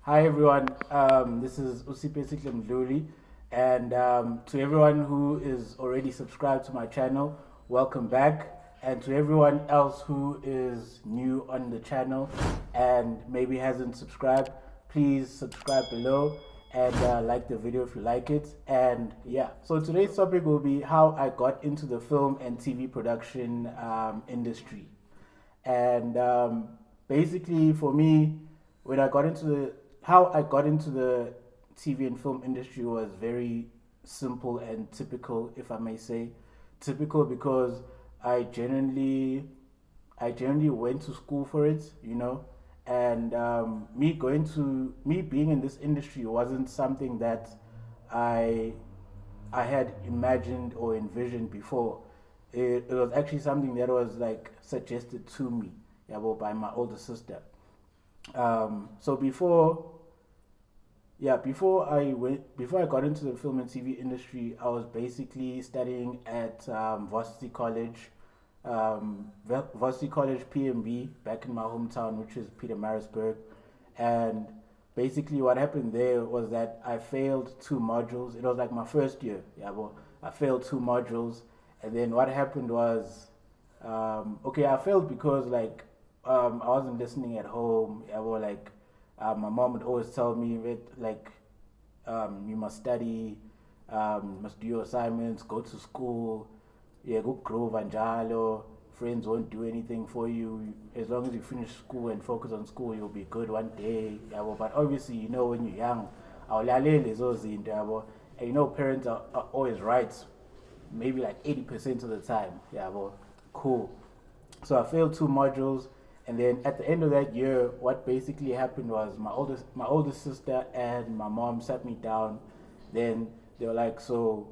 Hi everyone, this is slbmdluli, and to everyone who is already subscribed to my channel, welcome back. And to everyone else who is new on the channel and maybe hasn't subscribed, please subscribe below and like the video if you like it. And yeah, so today's topic will be how I got into the film and TV production industry. And basically, for me, when I got into the how I got into the TV and film industry was very simple and typical, if I may say. Typical because I genuinely, I genuinely went to school for it, you know, and me being in this industry wasn't something that I I had imagined or envisioned before. It was actually something that was like suggested to me, yeah, well, by my older sister. So before I got into the film and TV industry, I was basically studying at Varsity College PMB back in my hometown, which is Peter Marisburg, and basically what happened there was that I failed two modules. It was like my first year, yeah, well, I failed two modules, and then what happened was, okay, I failed because like I wasn't listening at home. Yeah, well, like my mom would always tell me that like you must study, you must do your assignments, go to school, yeah, go grow vanjalo. Friends won't do anything for you. As long as you finish school and focus on school, you'll be good one day. Yeah, well, but obviously, you know, when you're young, awulaleli lezo zinto, yabo. And you know, parents are always right, maybe like 80% of the time. Yeah, well, cool. So I failed two modules, and then at the end of that year, what basically happened was my oldest sister and my mom sat me down. Then they were like, "So,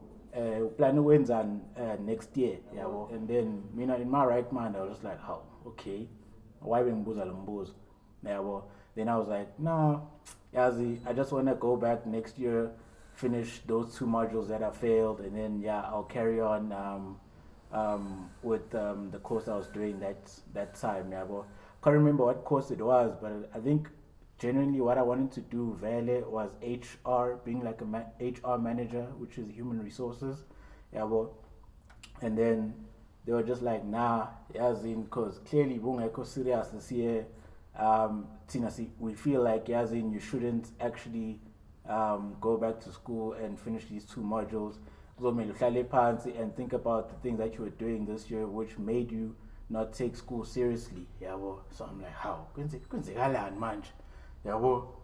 plan wins on next year, yeah." Well, and then in my right mind, I was just like, "How? Okay, why bengibuza lo mbuzo?" Yeah, well, then I was like, "Nah, Yazi, I just want to go back next year, finish those two modules that I failed, and then yeah, I'll carry on with the course I was doing that time." Yeah, well, can't remember what course it was, but I think genuinely what I wanted to do Vele was HR, being like a HR manager, which is human resources. Yeah, well, and then they were just like, nah, Yazin, because clearly bungeko serious this year. Tina, we feel like Yazin, you shouldn't actually go back to school and finish these two modules. Kuzomele uhlale phansi and think about the things that you were doing this year, which made you not take school seriously. Yabo. So I'm like, how? Kwenzekalani manje? Yabo.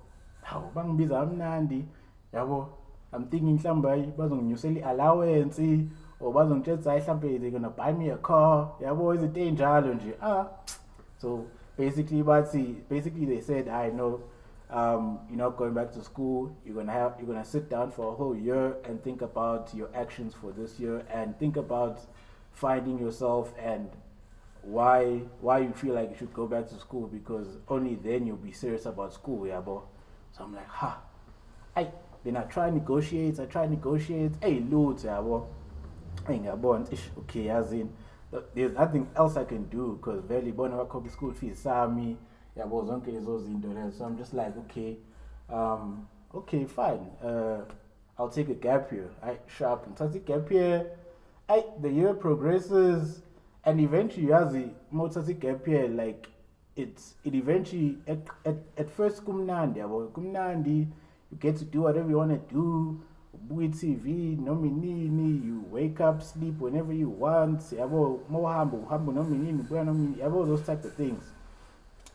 How? Bangibiza amnandi. Yabo. I'm thinking mhlawumbe bazonginyusela i-allowance or bazongitshela hayi mhlawumbe they're gonna buy me a car. Yabo, izinto ey'njalo nje. So basically they said, I know you're not going back to school. You're gonna sit down for a whole year and think about your actions for this year and think about finding yourself and why you feel like you should go back to school, because only then you'll be serious about school, yeah, bro. So I'm like, I then I try negotiate, hey loads, yeah, bro. Hey, yeah, bro, okay, as in there's nothing else I can do because very born about school fees, Sami, yeah, bro, zonke lezo zinto lezo. So I'm just like, okay, fine. I'll take a gap year. I sharp and take gap year. The year progresses. And eventually, as the motorcycle gap year, like it eventually at first kumnandi, you get to do whatever you want to do. Buy TV, nominini, you wake up, sleep whenever you want. Yabo humble nominini, yabo those type of things.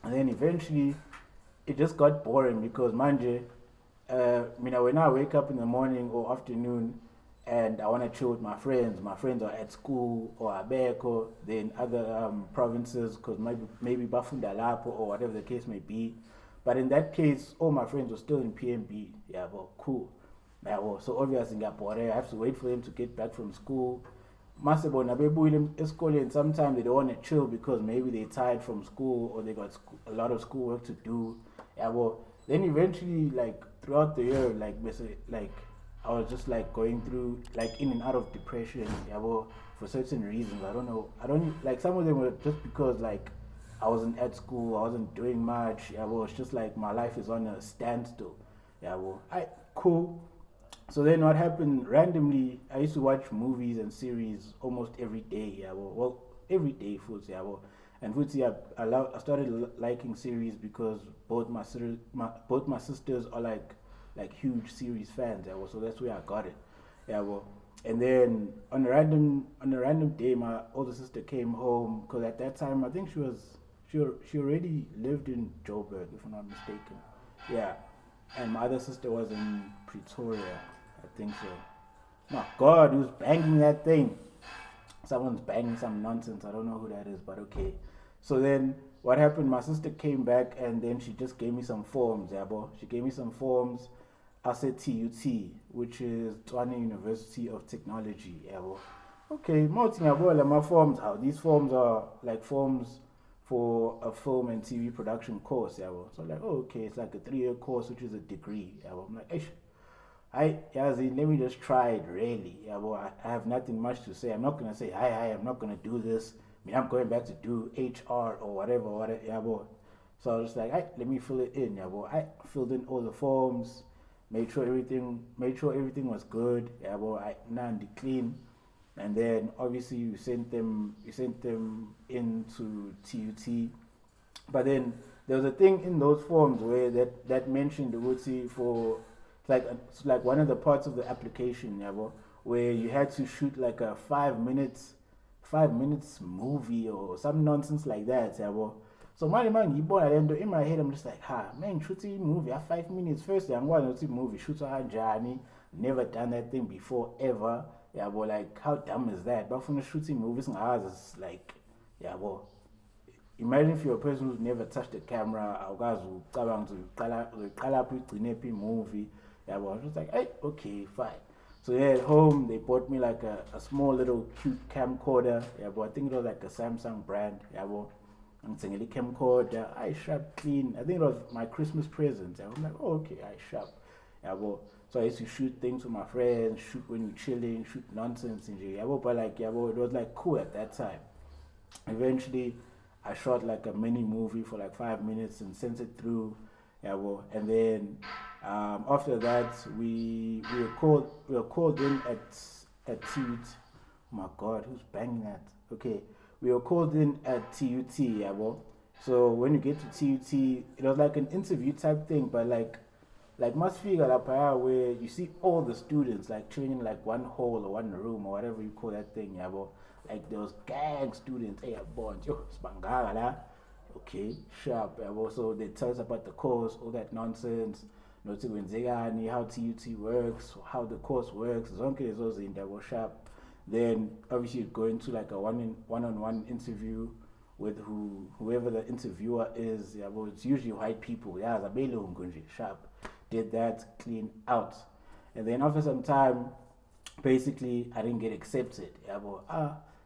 And then eventually, it just got boring because manje, when I wake up in the morning or afternoon, and I want to chill with my friends. My friends are at school or abeko, they're in other provinces because maybe Bafunda Lapo or whatever the case may be. But in that case, all my friends were still in PMB. Yeah, well, cool. Yeah, well, so obviously in Singapore, I have to wait for them to get back from school. Masebo nabebu escole, and sometimes they don't want to chill because maybe they're tired from school or they got a lot of schoolwork to do. Yeah, well, then eventually, like throughout the year, like I was just like going through like in and out of depression, yeah, well, for certain reasons. I don't know. I don't like some of them were just because like I wasn't at school, I wasn't doing much. Yeah, well, it's just like my life is on a standstill. Yeah, well, cool. So then what happened randomly, I used to watch movies and series almost every day. Yeah, well every day, foods. Yeah, well, and foods. Yeah, I started liking series because both my sisters are like huge series fans. Yeah, well, so that's where I got it. Yeah, well, and then on a random day, my older sister came home because at that time I think she already lived in Joburg, if I'm not mistaken. Yeah, and my other sister was in Pretoria, I think so. My God, who's banging that thing? Someone's banging some nonsense. I don't know who that is, but okay. So then what happened? My sister came back and then she just gave me some forms, yabo. She gave me some forms. I said TUT, which is Tshwane University of Technology, yabo. Okay, my forms out. These forms are like forms for a film and TV production course, yabo. So like, oh, okay, it's like a 3-year course, which is a degree, yabo. I'm like, let me just try it, really. Yeah, well, I have nothing much to say. I'm not going to say, I'm not going to do this. I mean, I'm going back to do HR or whatever. Yeah, well. So I was just like, let me fill it in. Yeah, well, I filled in all the forms, made sure everything was good. Yeah, well, none clean. And then obviously you sent them into TUT. But then there was a thing in those forms where that mentioned the Wutsi for it's like one of the parts of the application, yabo, where you had to shoot like a 5 minutes movie or some nonsense like that, yabo. So man, in my head I'm just like, man, shooting movie at 5 minutes. First, I'm going to see movie, shoot a journey. Never done that thing before ever. Yeah, but like, how dumb is that? But from the shooting movies and ours, it's like, yeah, well, imagine if you're a person who's never touched a camera, or guys who come to movie. Yeah, well, I was just like, hey, okay, fine. So yeah, at home they bought me like a small little cute camcorder. Yeah, but I think it was like a Samsung brand. Yeah, well, I'm saying a camcorder. I sharp clean. I think it was my Christmas present. I'm like, oh, okay, I sharp. Yeah, well, so I used to shoot things with my friends, shoot when you're chilling, shoot nonsense and yeah, well, but like, yeah, well, it was like cool at that time. Eventually, I shot like a mini movie for like 5 minutes and sent it through. Yeah, well, and then after that, we were called in at TUT. Oh my God, who's banging that? Okay, we were called in at TUT. Yeah, well, so when you get to TUT, it was like an interview type thing, but like must figure out where you see all the students like chilling in like one hall or one room or whatever you call that thing. Yeah, well, like those gang students. Hey, born yo, spangala. Okay, sharp. Also, they tell us about the course, all that nonsense. How TUT works, how the course works. Zonke is also in that was sharp. Then obviously you go into like a one-on-one interview with whoever the interviewer is. Yeah, well, it's usually white people. Yeah, sharp. Did that, clean out, and then after some time, basically I didn't get accepted. Yeah, well,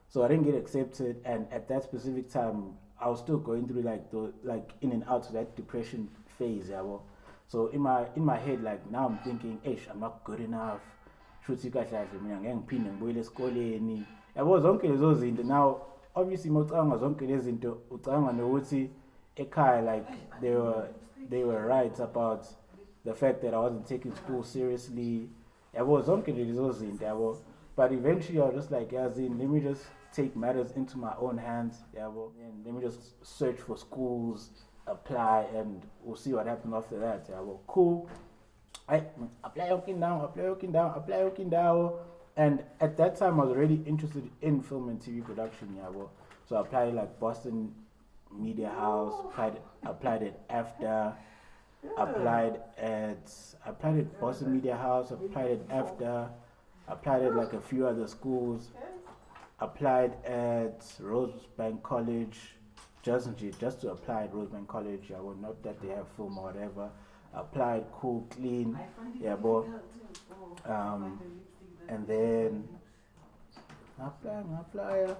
so I didn't get accepted, and at that specific time, I was still going through like in and out of that depression phase. Yeah, well, so in my head, like now I'm thinking, I'm not good enough. Shuthi kahle mina ngeke ngiphinde ngibuyele esikoleni. Yabo zonke lezo zinto. Now obviously mawucanga zonke lezi zinto ucanga nokuthi ekhaya like they were right about the fact that I wasn't taking school seriously. Yabo zonke lezo zinto, yabo. But eventually I was just like, let me just take matters into my own hands, yabo, and let me just search for schools, apply, and we'll see what happens after that. Yabo. Cool. I apply working down. And at that time I was already interested in film and TV production, yabo. So I applied like Boston Media House, applied at AFDA, applied at Boston Media House, applied at AFDA, applied at like a few other schools, applied at Rosebank College, just to apply at Rosebank College. Yeah, well, not that they have film or whatever. Applied, cool, clean, yeah, but and then apply.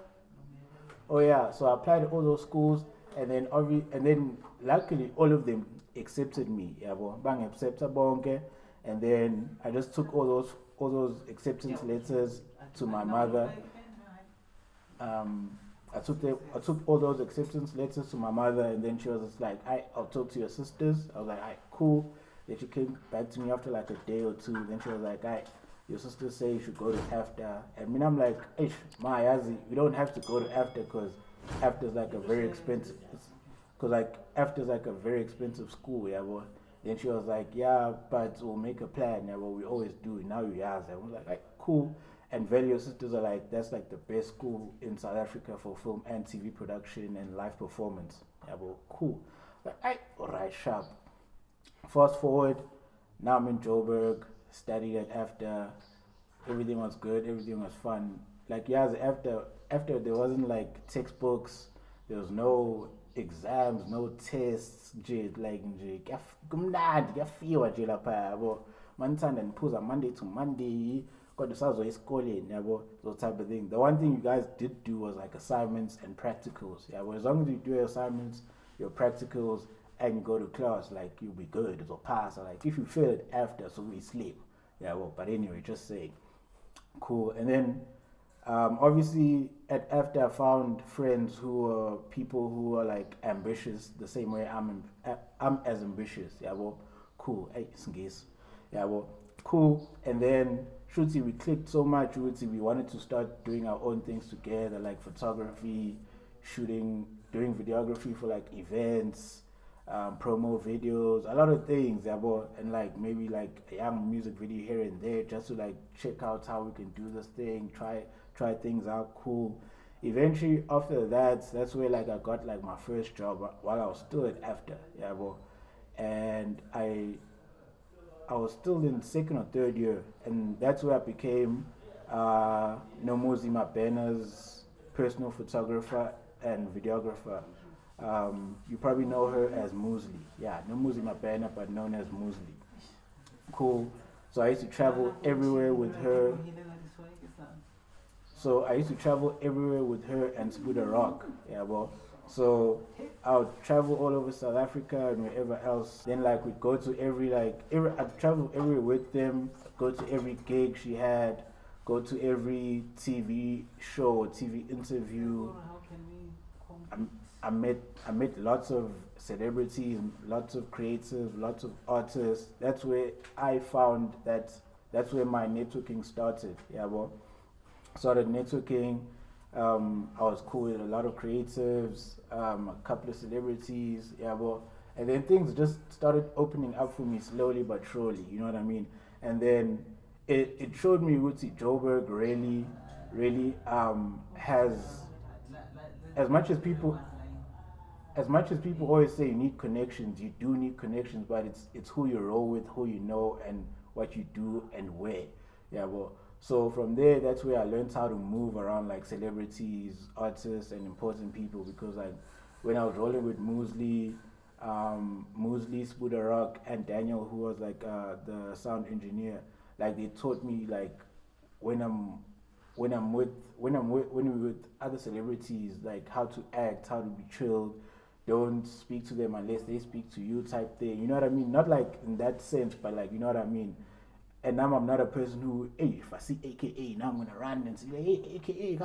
Oh yeah, so I applied at all those schools, and then luckily all of them accepted me. Yeah, but bang accepted bonke, and then I just took all those acceptance letters to my mother. I took all those acceptance letters to my mother, and then she was just like, I'll talk to your sisters. I was like, cool. Then she came back to me after like a day or two. Then she was like, your sisters say you should go to AFTA. I mean, I'm like, ish, my yazi, you don't have to go to AFTA because AFTA is like a very expensive, because like AFTA is like a very expensive school, yeah, boy. Then she was like, yeah, but we'll make a plan, yeah, well, we always do. Now you yazi. I was like, cool. And Value Sisters are like, that's like the best school in South Africa for film and TV production and live performance. Yeah, well, cool. Like, alright, sharp. Fast forward, now I'm in Joburg, studied at AFTA. Everything was good, everything was fun. Like, yeah, after there wasn't like textbooks, there was no exams, no tests, like, kumnandi, kuyafiwa nje lapha yabo. Manithanda niphuza Monday to Monday. Kodwa sazo esikoleni yabo, those type of thing. The one thing you guys did do was like assignments and practicals. Yeah, well, as long as you do your assignments, your practicals, and you go to class, like you'll be good, it'll pass. Or like if you fail it after, so we sleep. Yeah, well, but anyway, just saying. Cool. And then obviously after I found friends who were people who are like ambitious the same way I'm as ambitious. Yeah, well, cool. Hey, Singis. Yeah, well, cool. And then Shruti, we clicked so much. Shruti, we wanted to start doing our own things together, like photography, shooting, doing videography for like events, promo videos, a lot of things. Yeah, and like maybe like a young music video here and there, just to like check out how we can do this thing, try things out. Cool. Eventually, after that, that's where like I got like my first job while I was still at AFTA. Yeah, and I was still in second or third year, and that's where I became Nomuzi Mabena's personal photographer and videographer. You probably know her as Muesli. Yeah, Nomuzi Mabena, but known as Muesli. Cool. So I used to travel everywhere with her. And Spuda Rock. Yeah, so I would travel all over South Africa and wherever else. Then like we'd go to I'd travel everywhere with them, go to every gig she had, go to every TV show or TV interview. I met lots of celebrities, lots of creatives, lots of artists. That's where I found that's where my networking started. Yeah, started networking. I was cool with a lot of creatives, a couple of celebrities, yeah, and then things just started opening up for me slowly but surely, you know what I mean? And then it showed me Ruti Joburg really has, as much as people always say you need connections, you do need connections, but it's who you roll with, who you know, and what you do and where, yeah, so from there, that's where I learned how to move around like celebrities, artists, and important people. Because like when I was rolling with Muesli, Spuda Rock, and Daniel, who was like the sound engineer, like they taught me like when we're with other celebrities, like how to act, how to be chilled. Don't speak to them unless they speak to you, type thing. You know what I mean? Not like in that sense, but like you know what I mean. And now I'm not a person who, hey, if I see AKA, now I'm going to run and say, hey, AKA,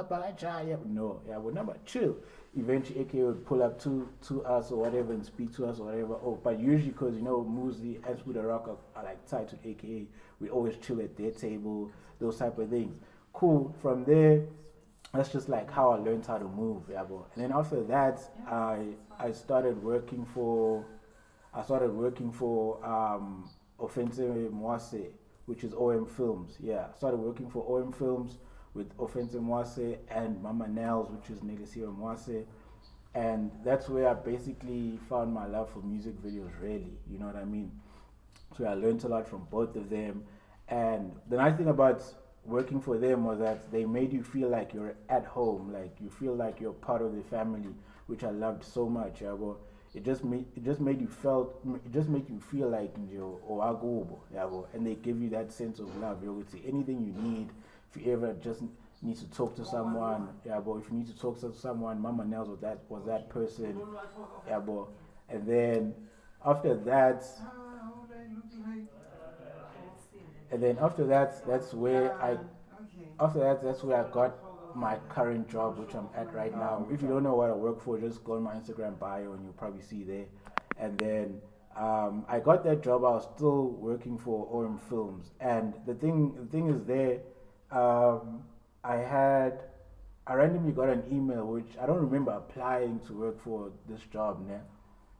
no, yeah, we're not chill. Eventually, AKA would pull up to us or whatever and speak to us or whatever. Oh, but usually, because, you know, Muesli and Spuda Rock are like tied to AKA, we always chill at their table, those type of things. Cool. From there, that's just like how I learned how to move. Yeah, and then after that, I started working for Offensive Mwase, which is OM Films. Yeah, I started working for OM Films with Offensive Mwase and Mama Nels, which is Negasiwa Mwase. And that's where I basically found my love for music videos, really. You know what I mean? So I learned a lot from both of them. And the nice thing about working for them was that they made you feel like you're at home, like you feel like you're part of the family, which I loved so much. Yeah, it just made you feel like you're owagobo, yeah, and they give you that sense of love. You would say anything you need, if you ever just need to talk to someone, yeah, if you need to talk to someone, Mama Nels was that person, yeah, and then after that, that's where I got my current job, which I'm at right now. If you don't know what I work for, just go on my Instagram bio and you'll probably see there. And then I got that job. I was still working for OM Films, and the thing is there. I randomly got an email, which I don't remember applying to work for this job now.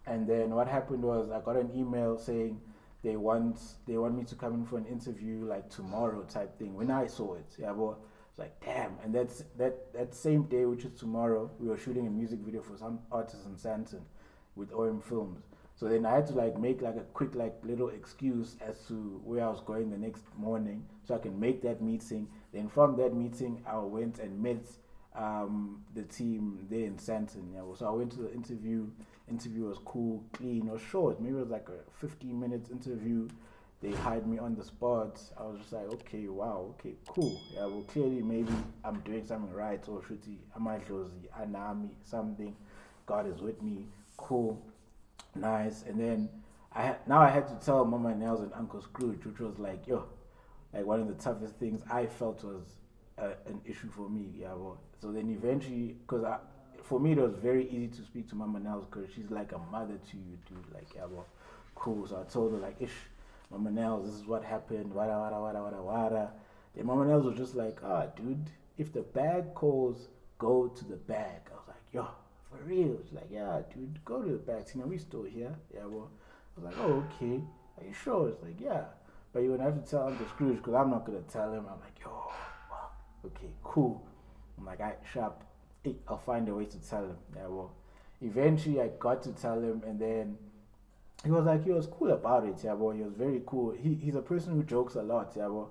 And then what happened was I got an email saying they want me to come in for an interview like tomorrow type thing. When I saw it, yeah, but it's like damn. And that same day, which is tomorrow, we were shooting a music video for some artist in Santon with OM Films. So then I had to like make like a quick like little excuse as to where I was going the next morning, so I can make that meeting. Then from that meeting, I went and met the team there in Santon. Yeah, so I went to the interview. Interview was cool, clean, it was short. Maybe it was like a 15 minutes interview. They hired me on the spot. I was just like, okay, wow, okay, cool. Yeah, well, clearly maybe I'm doing something right, or shuti, amadlozi, anami, something. God is with me. Cool, nice. And then I had to tell Mama Nels and Uncle Scrooge, which was like, like one of the toughest things I felt was an issue for me. Yeah, well, so then eventually, for me, it was very easy to speak to Mama Nels because she's like a mother to you, dude. Like, yeah, well, cool. So I told her, like, Mama Nels, this is what happened, wada, wada, wada, wada, wada. Then Mama Nels was just like, dude, if the bag calls, go to the bag. I was like, yo, for real? She's like, yeah, dude, go to the bag. See, now we still here. Yeah, well, I was like, oh, okay. Are you sure? It's like, yeah. But you're going to have to tell Uncle Scrooge because I'm not going to tell him. I'm like, yo, wow, okay, cool. I'm like, all right, sharp. I'll find a way to tell him. Yeah, well, eventually I got to tell him, and then he was cool about it. Yeah, well, he was very cool. He's a person who jokes a lot. Yeah, well,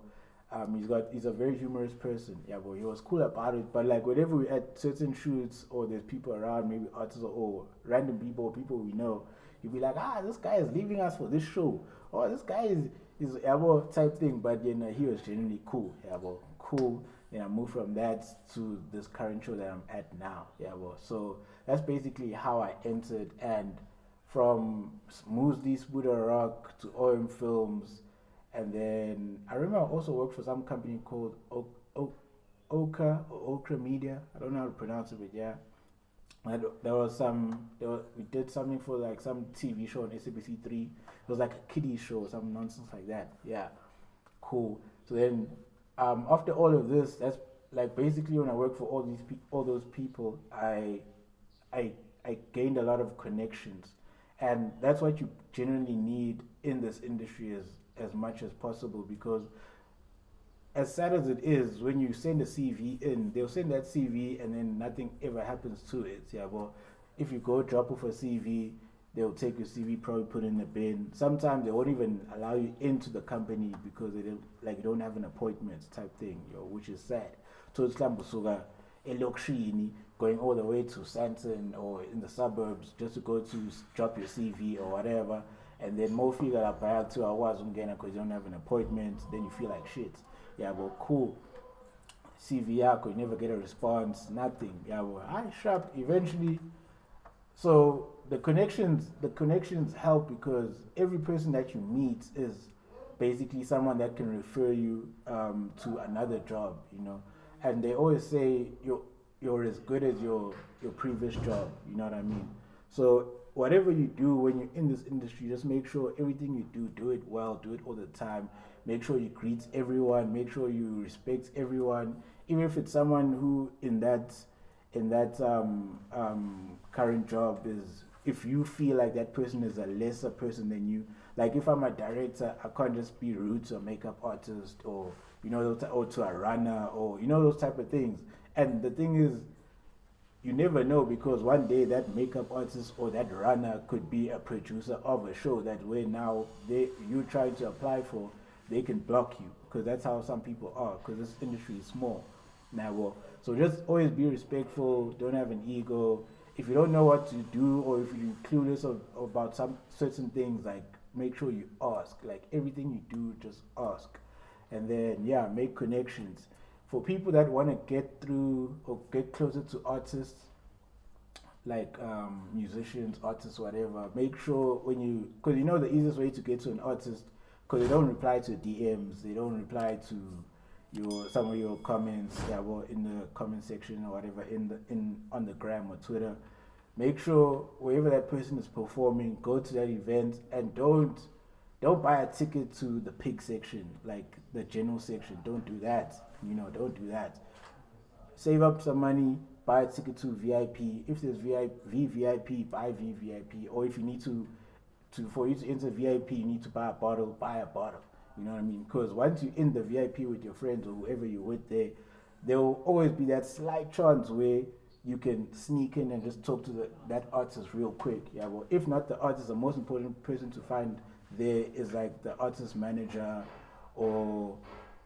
he's a very humorous person. Yeah, well, he was cool about it. But like whenever we at certain shoots or there's people around, maybe artists or random people we know, he'd be like, this guy is leaving us for this show, or this guy is yeah, well, type thing. But he was genuinely cool. Yeah, well, cool. Then I moved from that to this current show that I'm at now. Yeah, well, so that's basically how I entered. And from Moosey Spooder Rock to OM Films, and then I remember I also worked for some company called Okra Media. I don't know how to pronounce it, but yeah. We did something for like some TV show on SABC3. It was like a kiddie show, some nonsense like that. Yeah, cool. So then after all of this, that's like basically when I worked for all those people, I gained a lot of connections, and that's what you genuinely need in this industry as much as possible, because as sad as it is, when you send a CV in, they'll send that CV and then nothing ever happens to it. Yeah, well, if you go drop off a CV, they'll take your CV, probably put it in the bin. Sometimes they won't even allow you into the company because you don't have an appointment type thing, which is sad. So it's like going all the way to Santon or in the suburbs just to go to drop your CV or whatever, and then more figure out by 2 hours because you don't have an appointment, then you feel like shit. Yeah, well, cool. CV yako, you never get a response, nothing. Yeah, well, I sharp eventually. So the connections help because every person that you meet is basically someone that can refer you to another job, And they always say you're as good as your previous job, you know what I mean? So whatever you do when you're in this industry, just make sure everything you do it well, do it all the time. Make sure you greet everyone, make sure you respect everyone, even if it's someone who in that current job is, if you feel like that person is a lesser person than you, like if I'm a director, I can't just be rude to a makeup artist or or to a runner or those type of things. And the thing is, you never know, because one day that makeup artist or that runner could be a producer of a show that way now you trying to apply for, they can block you, because that's how some people are, because this industry is small. So just always be respectful, don't have an ego. If you don't know what to do, or if you're clueless about some certain things, like make sure you ask. Like everything you do, just ask. And then make connections. For people that want to get through or get closer to artists, like musicians, artists, whatever, make sure because the easiest way to get to an artist, because they don't reply to DMs, they don't reply to some of your comments, in the comment section or whatever, on the gram or Twitter. Make sure wherever that person is performing, go to that event and don't buy a ticket to the pig section, like the general section. Don't do that. Don't do that. Save up some money, buy a ticket to VIP. If there's VVIP, buy VVIP. Or if you need to for you to enter VIP, you need to buy a bottle, buy a bottle. You know what I mean? Because once you're in the VIP with your friends or whoever you're with there will always be that slight chance where you can sneak in and just talk to that artist real quick. Yeah, well, if not the artist, the most important person to find there is like the artist manager or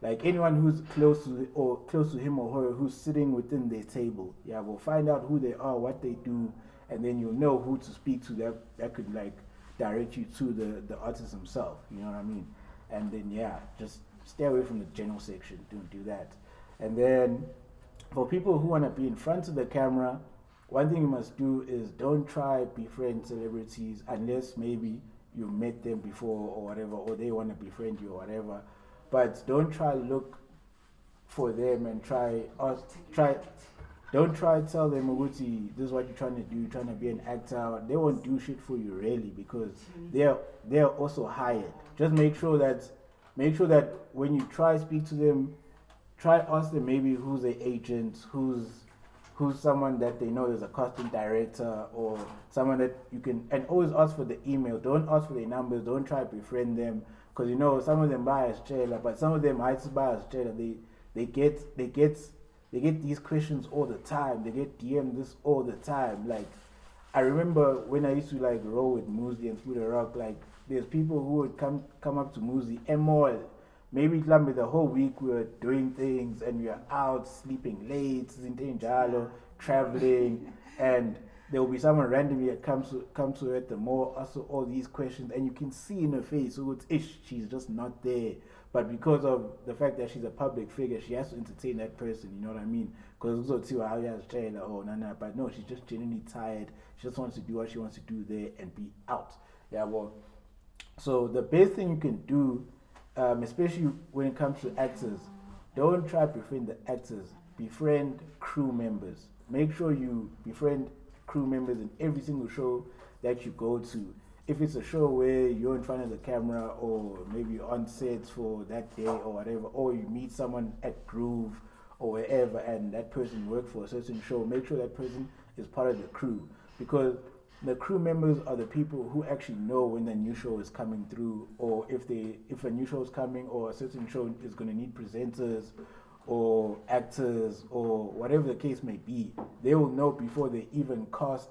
like anyone who's close to him or her who's sitting within their table. Yeah, we'll find out who they are, what they do, and then you'll know who to speak to that could like direct you to the artist himself. You know what I mean? And then just stay away from the general section. Don't do that. And then for people who want to be in front of the camera, one thing you must do is don't try befriend celebrities unless maybe you met them before or whatever, or they want to befriend you or whatever. But don't try look for them and don't try to tell them, Uguti, this is what you're trying to do, you're trying to be an actor. They won't do shit for you really because they're also hired. Just make sure that when you try speak to them, try ask them maybe who's the agent, who's someone that they know is a casting director or someone that you can, and always ask for the email. Don't ask for their numbers. Don't try to befriend them because some of them buy a trailer, but some of them hide to buy a trailer. They get these questions all the time. They get DM this all the time. Like I remember when I used to like roll with Muzi and Scooter Rock, like there's people who would come up to Muzi and more. Maybe the whole week we were doing things and we were out sleeping late, traveling, and there will be someone randomly that comes to at the mall, also all these questions, and you can see in her face, so she's just not there. But because of the fact that she's a public figure, she has to entertain that person, you know what I mean? Because but no, she's just genuinely tired. She just wants to do what she wants to do there and be out. Yeah, well, so the best thing you can do, especially when it comes to actors, don't try to befriend the actors. Befriend crew members. Make sure you befriend crew members in every single show that you go to. If it's a show where you're in front of the camera or maybe you're on set for that day or whatever, or you meet someone at Groove or wherever and that person worked for a certain show, make sure that person is part of the crew, because the crew members are the people who actually know when the new show is coming through, or if a new show is coming or a certain show is going to need presenters or actors or whatever the case may be. They will know before they even cast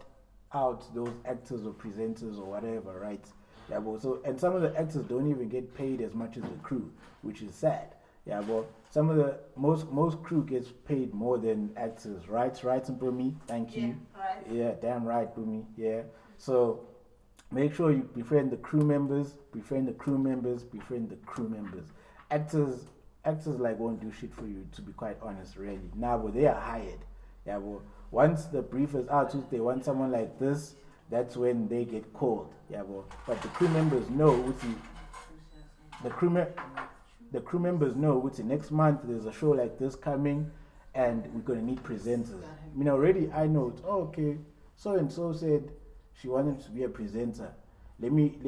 out those actors or presenters or whatever, right? Yeah, but and some of the actors don't even get paid as much as the crew, which is sad. Yeah, but some of the most crew gets paid more than actors, right? Right, Bumi? Thank you. Yeah, right. Yeah, damn right, Bumi. Yeah. So make sure you befriend the crew members, befriend the crew members, befriend the crew members. Actors like won't do shit for you, to be quite honest, really. but they are hired. Yeah, well, once the brief is out, if they want someone like this, that's when they get called. Yeah, well, but the crew members know the crew members know next month there's a show like this coming and we're gonna need presenters. Already I know okay, so and so said she wanted to be a presenter. Let me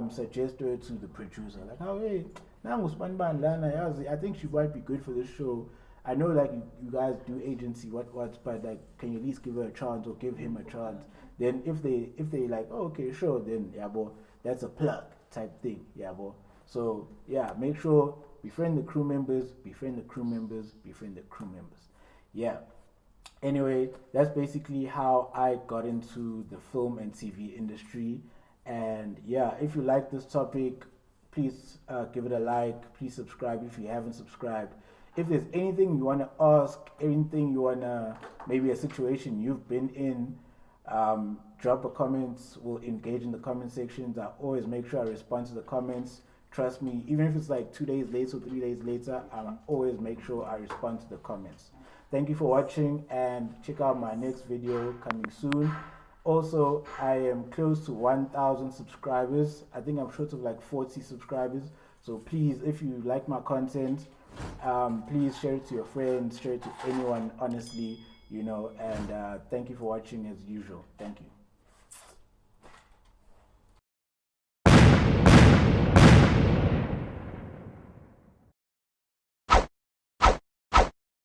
suggest her to the producer. Like, hey, I think she might be good for this show. I know like you guys do agency, what, but like, can you at least give her a chance or give him a chance? Then if they like, oh, okay, sure, then that's a plug type thing. So make sure befriend the crew members, befriend the crew members, befriend the crew members. Yeah. Anyway, that's basically how I got into the film and TV industry. And if you like this topic, please give it a like. Please subscribe if you haven't subscribed. If there's anything you want to ask, anything you want to, maybe a situation you've been in, drop a comment. We'll engage in the comment sections. I always make sure I respond to the comments. Trust me, even if it's like 2 days later or 3 days later, I'll always make sure I respond to the comments. Thank you for watching, and check out my next video coming soon. Also, I am close to 1,000 subscribers. I think I'm short of like 40 subscribers. So please, if you like my content, Please share it to your friends, share it to anyone, honestly, and thank you for watching as usual. Thank you.